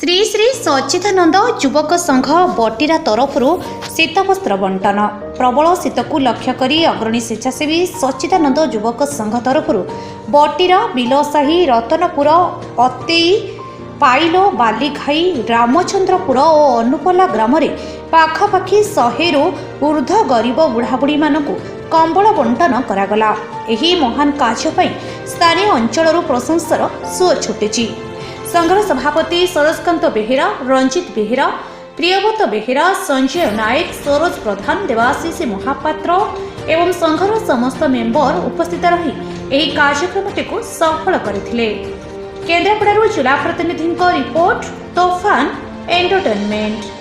श्री श्री सच्चिदानंद युवक संघ बटीरा तरफ शीतवस्त्र बंटन। प्रबल शीत को लक्ष्य करी अग्रणी स्वेच्छासेवी सच्चिदानंद युवक संघ तरफ बटीरा बिलसाही रतनपुर अतेई पाइल बालीघाई रामचंद्रपुर और अनुपला ग्राम पाखापाखि 100 ऊर्ध्व गरीब बुढ़ाबुढ़ी मानक कंबल बंटन करागला। एही महान कार्य स्थानीय अंचल प्रशंसार सुओ छुटी। संघर सभापति सरोजकांत बेहेरा, रंजित बेहेरा, प्रियव्रत बेहेरा, संजय नायक, सरोज प्रधान, देवाशीष महापात्र एवं संघर समस्त मेंबर उपस्थित रही एही कार्यक्रमटी को सफल करथिले। केन्द्रापड़ारू जिला प्रतिनिधि रिपोर्ट, तोफान एंटरटेनमेंट।